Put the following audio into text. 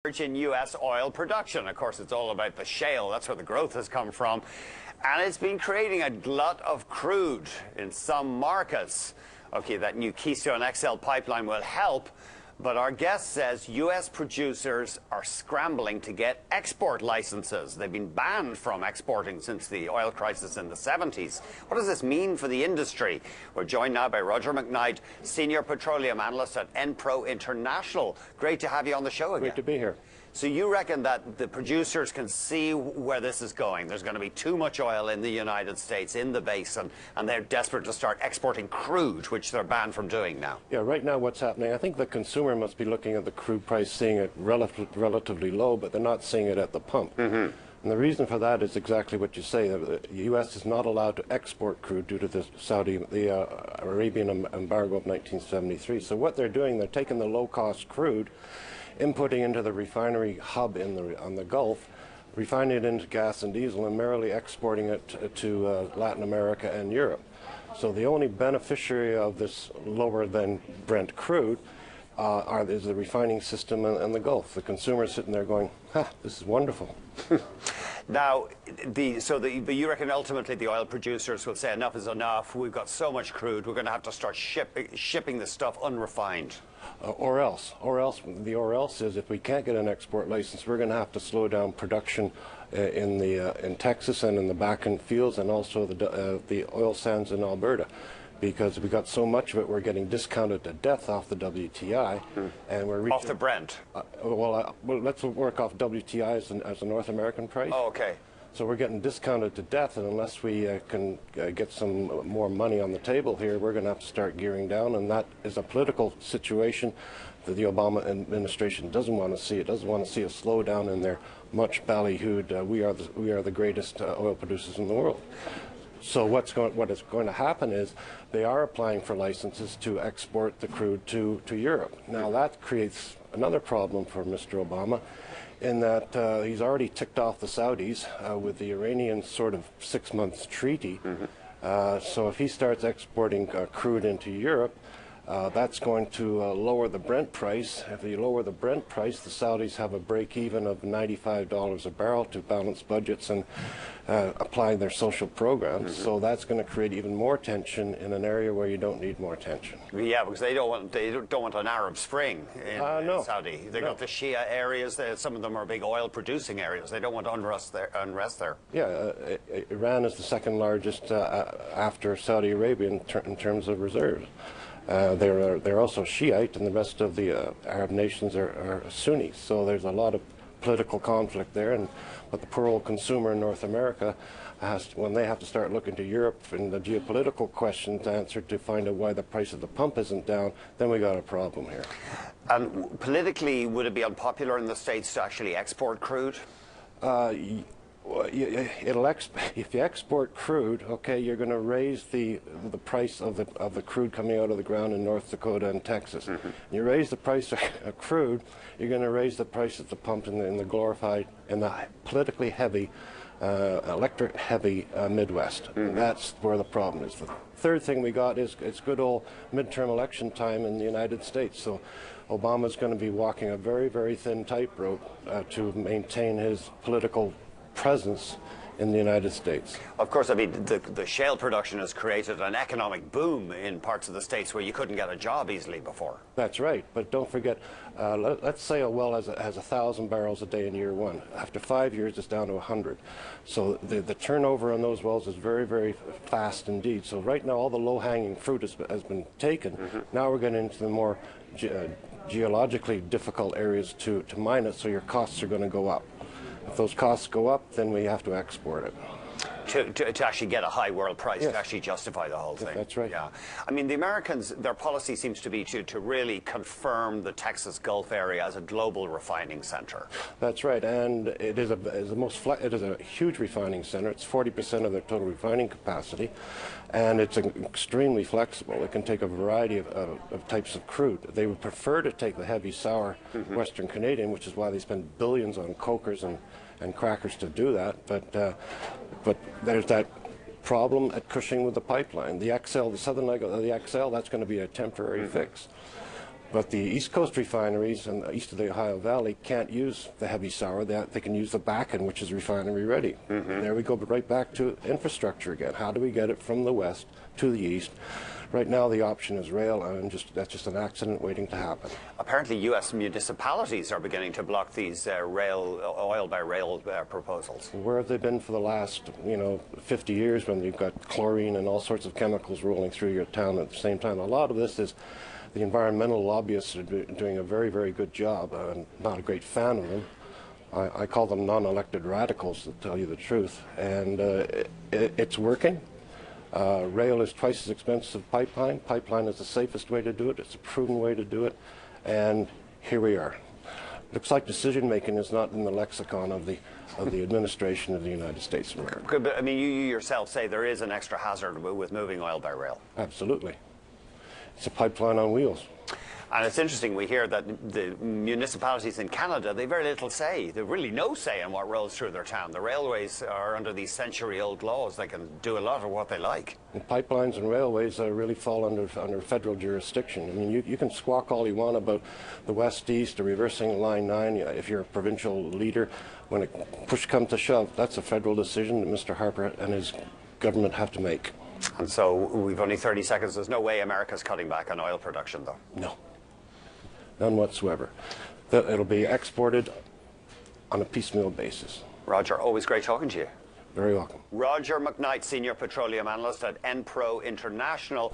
in U.S. oil production. Of course, it's all about the shale. That's where the growth has come from. And it's been creating a glut of crude in some markets. Okay, that new Keystone XL pipeline will help. But our guest says U.S. producers are scrambling to get export licenses. They've been banned from exporting since the oil crisis in the 70s. What does this mean for the industry? We're joined now by Roger McKnight, Senior Petroleum Analyst at Enpro International. Great to have you on the show again. Great to be here. So you reckon that the producers can see where this is going? There's going to be too much oil in the United States, in the basin, and they're desperate to start exporting crude, which they're banned from doing now. Yeah, right now what's happening, I think the consumer must be looking at the crude price, seeing it relatively low, but they're not seeing it at the pump. And the reason for that is exactly what you say. The U.S. is not allowed to export crude due to the Arabian embargo of 1973. So what they're doing, they're taking the low-cost crude, inputting into the refinery hub on the Gulf, refining it into gas and diesel, and merely exporting it to Latin America and Europe. So the only beneficiary of this lower than Brent crude is the refining system and the Gulf. The consumer is sitting there going, "Ha, this is wonderful." Now, but you reckon ultimately the oil producers will say enough is enough. We've got so much crude, we're going to have to start shipping this stuff unrefined. Or else is if we can't get an export license, we're going to have to slow down production in Texas and in the Bakken fields, and also the oil sands in Alberta, because we got so much of it, we're getting discounted to death off the WTI, and we're reaching, off the Brent. Well, let's work off WTI as a North American price. Oh, okay. So we're getting discounted to death, and unless we can get some more money on the table here, we're going to have to start gearing down, and that is a political situation that the Obama administration doesn't want to see. It doesn't want to see a slowdown in their much ballyhooed, we are the greatest oil producers in the world. So what is going to happen is they are applying for licenses to export the crude to Europe. Now that creates another problem for Mr. Obama, in that he's already ticked off the Saudis with the Iranian sort of 6-month treaty. So if he starts exporting crude into Europe, that's going to lower the Brent price. If you lower the Brent price, the Saudis have a break-even of $95 a barrel to balance budgets and apply their social programs. So that's going to create even more tension in an area where you don't need more tension. Yeah, because they don't want an Arab Spring in Saudi. They got the Shia areas. Some of them are big oil-producing areas. They don't want unrest there. Yeah, Iran is the second largest after Saudi Arabia in terms of reserves. They're also Shiite, and the rest of the Arab nations are Sunni. So there's a lot of political conflict there, but the poor old consumer in North America when they have to start looking to Europe and the geopolitical questions answered to find out why the price of the pump isn't down, then we got a problem here. And politically, would it be unpopular in the States to actually export crude? If you export crude, okay, you're going to raise the price of the crude coming out of the ground in North Dakota and Texas. You raise the price of crude, you're going to raise the price at the pump in the glorified and the politically heavy, electric-heavy Midwest. And that's where the problem is. The third thing we got is it's good old midterm election time in the United States. So Obama's going to be walking a very, very thin tightrope to maintain his political presence in the United States. Of course, I mean, the shale production has created an economic boom in parts of the States where you couldn't get a job easily before. That's right, but don't forget, let's say a well has 1,000 barrels a day in year one. After 5 years, it's down to 100. So the turnover on those wells is very, very fast indeed. So right now, all the low-hanging fruit has been taken. Now we're getting into the more geologically difficult areas to mine it, so your costs are going to go up. If those costs go up, then we have to export it. To actually get a high world price, to actually justify the whole thing. That's right. Yeah. I mean, the Americans, their policy seems to be to really confirm the Texas Gulf area as a global refining center. That's right, and it is a huge refining center. It's 40% of their total refining capacity, and it's extremely flexible. It can take a variety of types of crude. They would prefer to take the heavy sour Western Canadian, which is why they spend billions on cokers and crackers to do that, but there's that problem at Cushing with the pipeline. The XL, the southern leg of the XL, that's going to be a temporary fix. But the East Coast refineries and east of the Ohio Valley can't use the heavy sour. They can use the back end, which is refinery ready. There we go, but right back to infrastructure again. How do we get it from the west to the east? Right now, the option is rail, and that's just an accident waiting to happen. Apparently, U.S. municipalities are beginning to block these oil-by-rail proposals. Where have they been for the last, 50 years when you've got chlorine and all sorts of chemicals rolling through your town at the same time? A lot of this is the environmental lobbyists are doing a very, very good job. I'm not a great fan of them. I call them non-elected radicals, to tell you the truth. And it's working. Rail is twice as expensive as pipeline. Pipeline is the safest way to do it. It's a proven way to do it. And here we are. Looks like decision-making is not in the lexicon of the administration of the United States of America. But, I mean, you yourself say there is an extra hazard with moving oil by rail. Absolutely. It's a pipeline on wheels. And it's interesting, we hear that the municipalities in Canada, they very little say. They really no say in what rolls through their town. The railways are under these century-old laws. They can do a lot of what they like. And pipelines and railways really fall under federal jurisdiction. I mean, you can squawk all you want about the west-east or reversing Line 9 if you're a provincial leader. When push comes to shove, that's a federal decision that Mr. Harper and his government have to make. And so we've only 30 seconds. There's no way America's cutting back on oil production, though. No. None whatsoever. It'll be exported on a piecemeal basis. Roger, always great talking to you. Very welcome. Roger McKnight, Senior Petroleum Analyst at Enpro International.